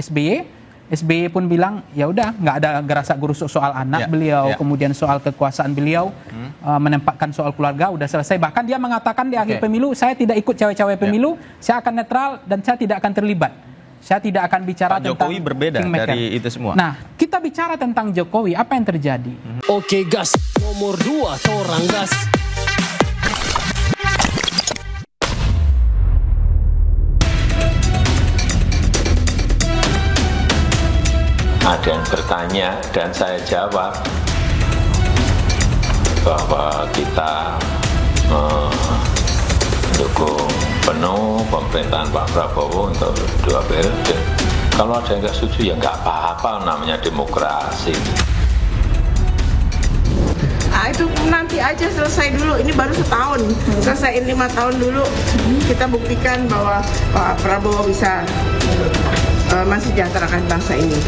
SBY pun bilang ya udah nggak ada gerasak gerusuk soal anak beliau, kemudian soal kekuasaan beliau, menempatkan soal keluarga udah selesai. Bahkan dia mengatakan di akhir pemilu, saya tidak ikut cawe-cawe pemilu, saya akan netral dan saya tidak akan terlibat. Saya tidak akan bicara tentang Jokowi berbeda dari itu semua. Nah, kita bicara tentang Jokowi, apa yang terjadi? Oke gas, nomor 2 orang gas. Ada yang bertanya dan saya jawab bahwa kita mendukung penuh pemerintahan Pak Prabowo untuk 2 periode. Kalau ada yang nggak setuju ya nggak apa-apa, namanya demokrasi. Itu nanti aja selesai dulu, ini baru setahun, selesaiin 5 tahun dulu, kita buktikan bahwa Pak Prabowo bisa mensejahterakan bangsa ini.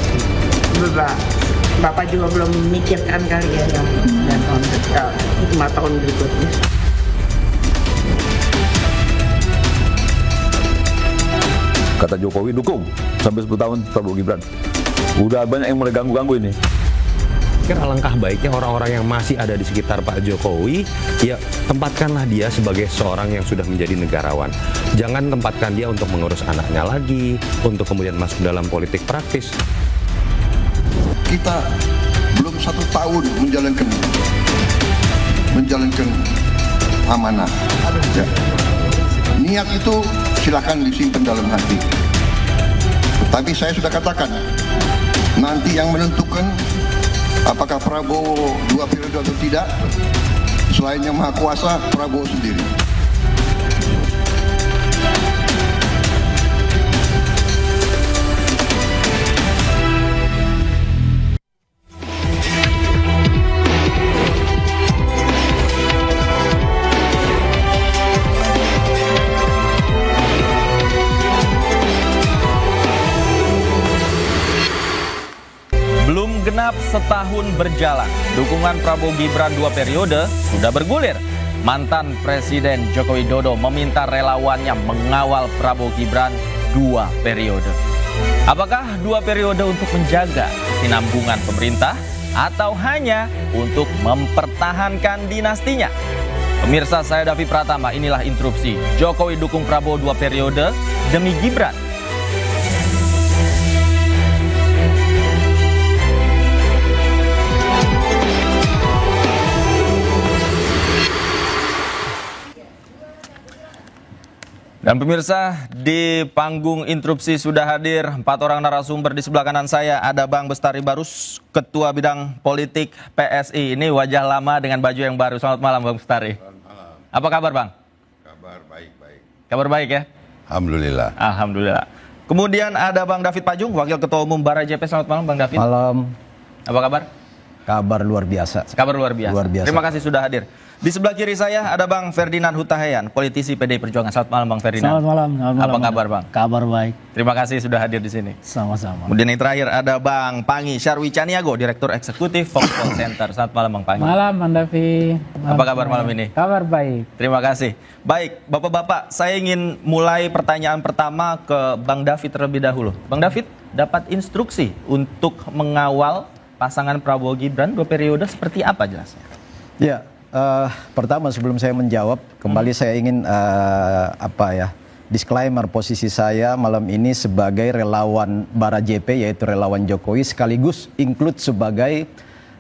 Bapak juga belum memikirkan kali ya, 5 tahun berikutnya. Kata Jokowi dukung sampai 10 tahun Prabowo Gibran. Udah banyak yang mulai ganggu-ganggu ini. Kan alangkah baiknya orang-orang yang masih ada di sekitar Pak Jokowi, ya tempatkanlah dia sebagai seorang yang sudah menjadi negarawan. Jangan tempatkan dia untuk mengurus anaknya lagi, untuk kemudian masuk dalam politik praktis. Kita belum 1 tahun menjalankan amanah. Ya. Niat itu silakan disimpan dalam hati. Tapi saya sudah katakan, nanti yang menentukan apakah Prabowo 2 periode atau tidak, selain yang maha kuasa, Prabowo sendiri. Genap setahun berjalan, dukungan Prabowo Gibran 2 periode sudah bergulir. Mantan Presiden Joko Widodo meminta relawannya mengawal Prabowo Gibran 2 periode. Apakah 2 periode untuk menjaga kesinambungan pemerintah atau hanya untuk mempertahankan dinastinya? Pemirsa, saya Davi Pratama, inilah interupsi. Jokowi dukung Prabowo 2 periode demi Gibran. Dan pemirsa, di panggung interupsi sudah hadir 4 orang narasumber. Di sebelah kanan saya ada Bang Bestari Barus, Ketua Bidang Politik PSI. Ini wajah lama dengan baju yang baru. Selamat malam Bang Bestari. Selamat malam. Apa kabar Bang? Kabar baik-baik. Kabar baik ya? Alhamdulillah. Alhamdulillah. Kemudian ada Bang David Pajung, Wakil Ketua Umum Bara JP. Selamat malam Bang David. Malam. Apa kabar? Kabar luar biasa. Kabar luar biasa. Luar biasa. Terima kasih sudah hadir. Di sebelah kiri saya ada Bang Ferdinand Hutahayan, politisi PDI Perjuangan. Selamat malam Bang Ferdinand. Selamat malam. Apa kabar Bang? Kabar baik. Terima kasih sudah hadir di sini. Sama-sama. Kemudian yang terakhir ada Bang Pangi Syarwi Caniago, Direktur Eksekutif Fox Call Center. Selamat malam Bang Pangi. Malam Bang Davi. Apa kabar malam ini? Kabar baik. Terima kasih. Baik, Bapak-Bapak, saya ingin mulai pertanyaan pertama ke Bang David terlebih dahulu. Bang David dapat instruksi untuk mengawal pasangan Prabowo Gibran 2 periode, seperti apa jelasnya? Ya, pertama sebelum saya menjawab, kembali saya ingin disclaimer posisi saya malam ini sebagai relawan Bara JP, yaitu relawan Jokowi, sekaligus include sebagai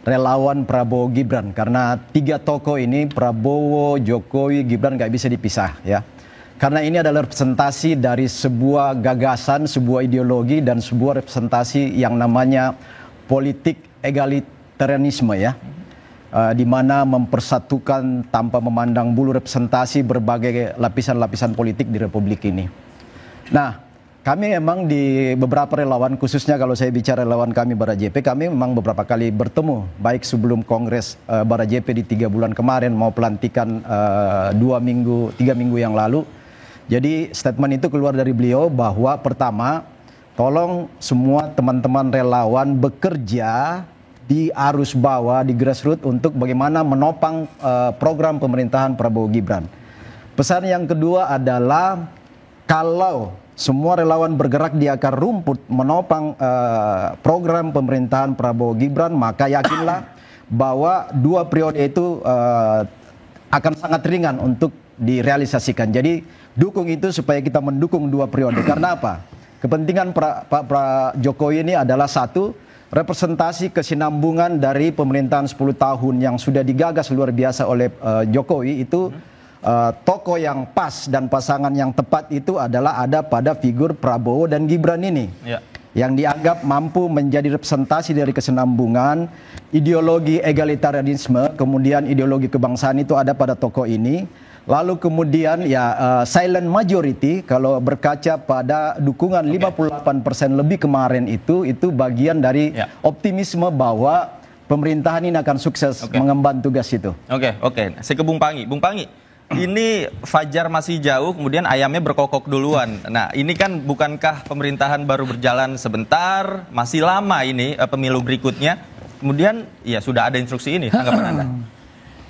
relawan Prabowo Gibran, karena 3 tokoh ini, Prabowo, Jokowi, Gibran, nggak bisa dipisah ya. Karena ini adalah representasi dari sebuah gagasan, sebuah ideologi, dan sebuah representasi yang namanya politik egalitarianisme ya, di mana mempersatukan tanpa memandang bulu representasi berbagai lapisan-lapisan politik di Republik ini. Nah, kami memang di beberapa relawan, khususnya kalau saya bicara relawan kami Bara JP, kami memang beberapa kali bertemu, baik sebelum Kongres Bara JP di 3 bulan kemarin, mau pelantikan 3 minggu yang lalu. Jadi statement itu keluar dari beliau bahwa pertama, tolong semua teman-teman relawan bekerja di arus bawah, di grassroots untuk bagaimana menopang program pemerintahan Prabowo Gibran. Pesan yang kedua adalah kalau semua relawan bergerak di akar rumput menopang program pemerintahan Prabowo Gibran, maka yakinlah bahwa 2 periode itu akan sangat ringan untuk direalisasikan. Jadi dukung itu supaya kita mendukung 2 periode. Karena apa? Kepentingan Pak Jokowi ini adalah satu, representasi kesinambungan dari pemerintahan 10 tahun yang sudah digagas luar biasa oleh Jokowi itu. Tokoh yang pas dan pasangan yang tepat itu adalah ada pada figur Prabowo dan Gibran ini, yang dianggap mampu menjadi representasi dari kesinambungan, ideologi egalitarianisme, kemudian ideologi kebangsaan itu ada pada tokoh ini. Lalu kemudian silent majority, kalau berkaca pada dukungan 58% lebih kemarin itu bagian dari optimisme bahwa pemerintahan ini akan sukses mengemban tugas itu. Oke. Saya ke Bung Pangi. Ini fajar masih jauh, kemudian ayamnya berkokok duluan. Nah, ini kan bukankah pemerintahan baru berjalan sebentar, masih lama ini pemilu berikutnya. Kemudian ya sudah ada instruksi ini, tanggapan Anda?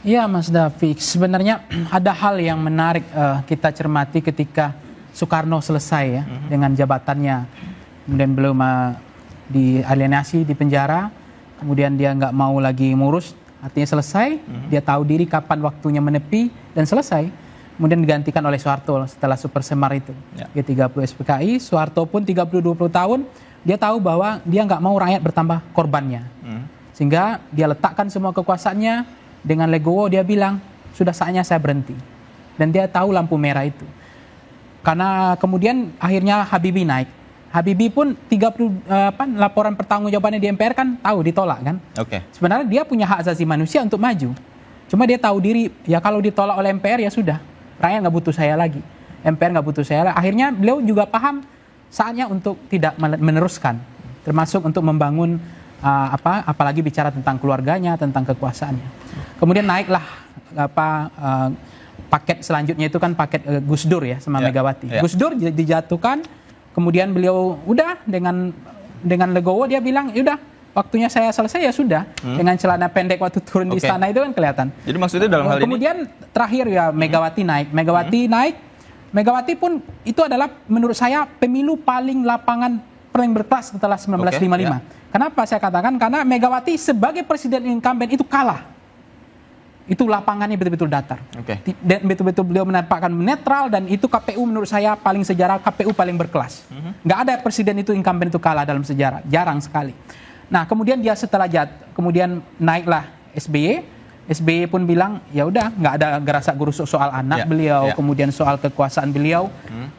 Iya Mas David, sebenarnya ada hal yang menarik kita cermati ketika Soekarno selesai dengan jabatannya. Kemudian belum dialienasi, di penjara, kemudian dia nggak mau lagi ngurus. Artinya selesai, dia tahu diri kapan waktunya menepi dan selesai. Kemudian digantikan oleh Soeharto setelah Super Semar itu. G30 SPKI, Soeharto pun 30-20 tahun, dia tahu bahwa dia nggak mau rakyat bertambah korbannya. Sehingga dia letakkan semua kekuasaannya, dengan legowo dia bilang, sudah saatnya saya berhenti. Dan dia tahu lampu merah itu. Karena kemudian akhirnya Habibie naik. Habibie pun 30 laporan pertanggungjawabannya di MPR kan tahu ditolak kan. Sebenarnya dia punya hak asasi manusia untuk maju. Cuma dia tahu diri, ya kalau ditolak oleh MPR ya sudah, rakyat nggak butuh saya lagi, MPR nggak butuh saya lagi. Akhirnya beliau juga paham saatnya untuk tidak meneruskan, termasuk untuk membangun apalagi bicara tentang keluarganya, tentang kekuasaannya. Kemudian naiklah paket selanjutnya itu kan paket Gus Dur ya sama Megawati. Gus Dur dijatuhkan. Kemudian beliau udah dengan legowo dia bilang, udah waktunya saya selesai ya sudah. Dengan celana pendek waktu turun di istana itu kan kelihatan. Jadi maksudnya dalam hal ini? Kemudian terakhir ya Megawati naik. Megawati pun itu adalah menurut saya pemilu paling berkelas setelah 1955. Kenapa saya katakan? Karena Megawati sebagai presiden incumbent itu kalah. Itu lapangannya betul-betul datar. Dan betul-betul beliau menampakkan netral, dan itu KPU menurut saya paling sejarah, KPU paling berkelas. Nggak ada presiden itu incumbent itu kalah dalam sejarah, jarang sekali. Nah kemudian dia setelah kemudian naiklah SBY. SBY pun bilang ya udah nggak ada gerasak gerusuk soal anak beliau, kemudian soal kekuasaan beliau,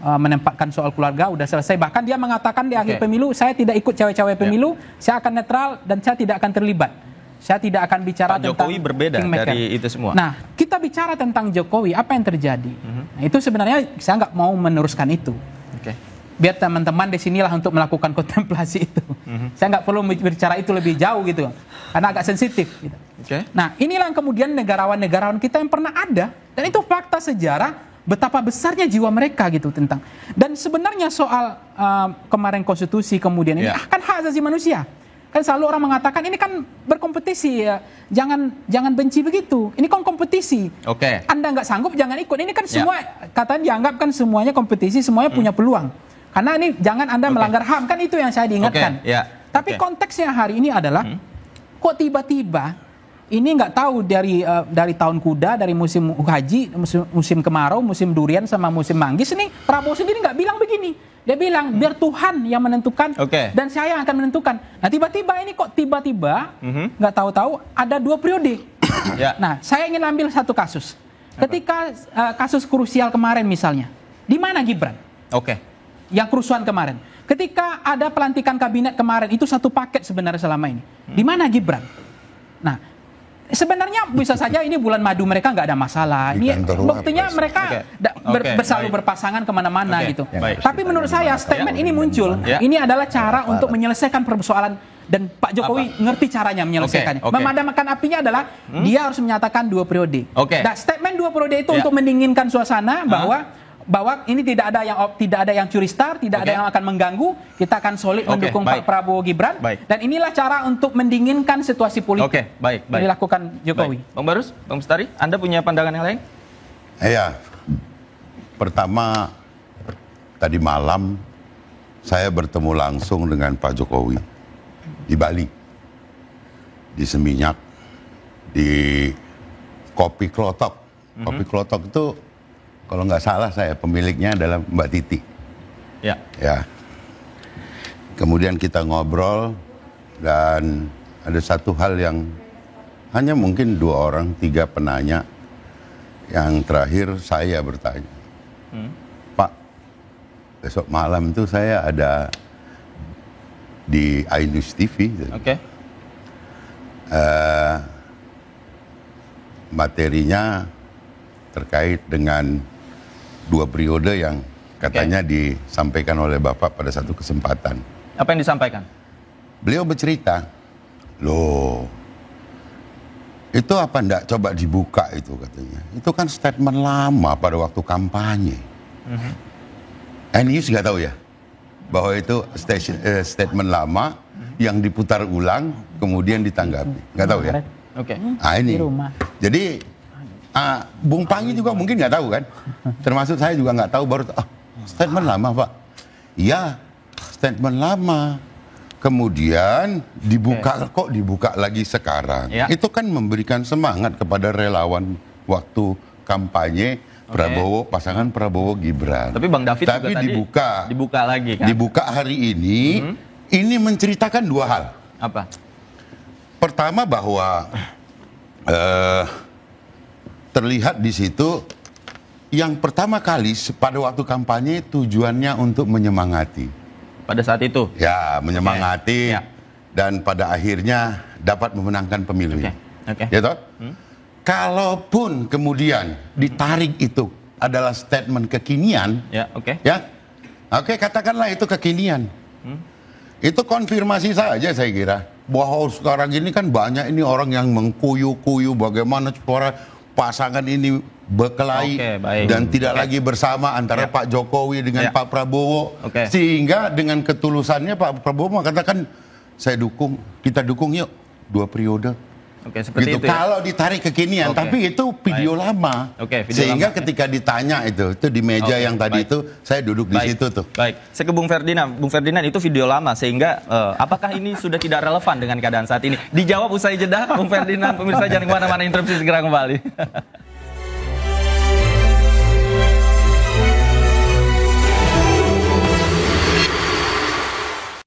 menempatkan soal keluarga udah selesai. Bahkan dia mengatakan di akhir pemilu, saya tidak ikut cawe-cawe pemilu, saya akan netral dan saya tidak akan terlibat. Saya tidak akan bicara Pak tentang Jokowi berbeda dari itu semua. Nah, kita bicara tentang Jokowi, apa yang terjadi? Nah, itu sebenarnya saya nggak mau meneruskan itu. Biar teman-teman di sinilah untuk melakukan kontemplasi itu. Saya nggak perlu bicara itu lebih jauh gitu, karena agak sensitif. Gitu. Nah, inilah yang kemudian negarawan-negarawan kita yang pernah ada, dan itu fakta sejarah betapa besarnya jiwa mereka gitu tentang. Dan sebenarnya soal kemarin konstitusi kemudian ini akan hak asasi manusia. Kan selalu orang mengatakan ini kan berkompetisi ya, jangan benci begitu. Ini kan kompetisi. Anda nggak sanggup jangan ikut. Ini kan semua katanya dianggap kan semuanya kompetisi, semuanya punya peluang. Karena ini jangan Anda melanggar HAM, kan itu yang saya diingatkan. Tapi konteksnya hari ini adalah kok tiba-tiba ini nggak tahu dari tahun kuda, dari musim haji, musim kemarau, musim durian sama musim manggis, ini Prabowo sendiri nggak bilang begini. Dia bilang biar Tuhan yang menentukan dan saya yang akan menentukan. Nah tiba-tiba ini kok tiba-tiba nggak tahu-tahu ada 2 periode. Nah saya ingin ambil satu kasus. Ketika kasus krusial kemarin misalnya, di mana Gibran? Yang kerusuhan kemarin. Ketika ada pelantikan kabinet kemarin, itu satu paket sebenarnya selama ini. Di mana Gibran? Nah, sebenarnya bisa saja ini bulan madu mereka nggak ada masalah. Ini buktinya mereka selalu berpasangan kemana-mana gitu. Tapi menurut saya statement ini muncul. Ini adalah cara untuk menyelesaikan persoalan, dan Pak Jokowi ngerti caranya menyelesaikannya. Memadamkan apinya adalah dia harus menyatakan 2 periode. Nah, statement 2 periode itu untuk mendinginkan suasana bahwa ini tidak ada yang curi star, tidak ada yang akan mengganggu. Kita akan solid mendukung Pak Prabowo Gibran. Dan inilah cara untuk mendinginkan situasi politik yang dilakukan Jokowi. Bang Barus, Bang Bestari, Anda punya pandangan yang lain? Iya. Pertama, tadi malam saya bertemu langsung dengan Pak Jokowi di Bali, di Seminyak, di Kopi Klotok. Kopi Klotok itu kalau nggak salah saya pemiliknya adalah Mbak Titi. Ya. Ya. Kemudian kita ngobrol dan ada satu hal yang hanya mungkin 2 orang, 3 penanya. Yang terakhir saya bertanya, Pak, besok malam itu saya ada di iNews TV. Oke. Materinya terkait dengan 2 periode yang katanya disampaikan oleh Bapak pada satu kesempatan. Apa yang disampaikan? Beliau bercerita, loh, itu apa enggak coba dibuka itu katanya. Itu kan statement lama pada waktu kampanye. iNews nggak tahu ya bahwa itu statement lama yang diputar ulang kemudian ditanggapi. Nggak tahu ya. Oke. Nah ini. Jadi Bung Pangi juga mungkin nggak tahu kan. Termasuk saya juga nggak tahu, baru statement lama Pak. Iya, statement lama. Kemudian dibuka, kok dibuka lagi sekarang. Ya. Itu kan memberikan semangat kepada relawan waktu kampanye Prabowo, pasangan Prabowo Gibran. Tapi Bang David Tapi juga dibuka lagi kan. Dibuka hari ini. Ini menceritakan 2 hal. Apa? Pertama bahwa terlihat di situ yang pertama kali pada waktu kampanye tujuannya untuk menyemangati. Pada saat itu? Ya, menyemangati Ya. dan pada akhirnya dapat memenangkan pemilu. Oke. Ya toh? Kalaupun kemudian ditarik itu adalah statement kekinian, ya, oke, katakanlah itu kekinian. Itu konfirmasi saja saya kira bahwa sekarang ini kan banyak ini orang yang mengkuyu-kuyu bagaimana suara pasangan ini berkelahi dan tidak lagi bersama antara Pak Jokowi dengan Pak Prabowo, sehingga dengan ketulusannya Pak Prabowo mengatakan saya dukung, kita dukung yuk 2 periode. Oke, seperti gitu. itu. Kalau ditarik ke kekinian, tapi itu video lama. Video sehingga lama, ketika ditanya itu di meja yang tadi itu saya duduk di situ tuh. Baik, saya ke Bung Ferdinand. Bung Ferdinand, itu video lama sehingga apakah ini sudah tidak relevan dengan keadaan saat ini? Dijawab usai jeda, Bung Ferdinand. Pemirsa jangan kemana-mana, interupsi segera kembali.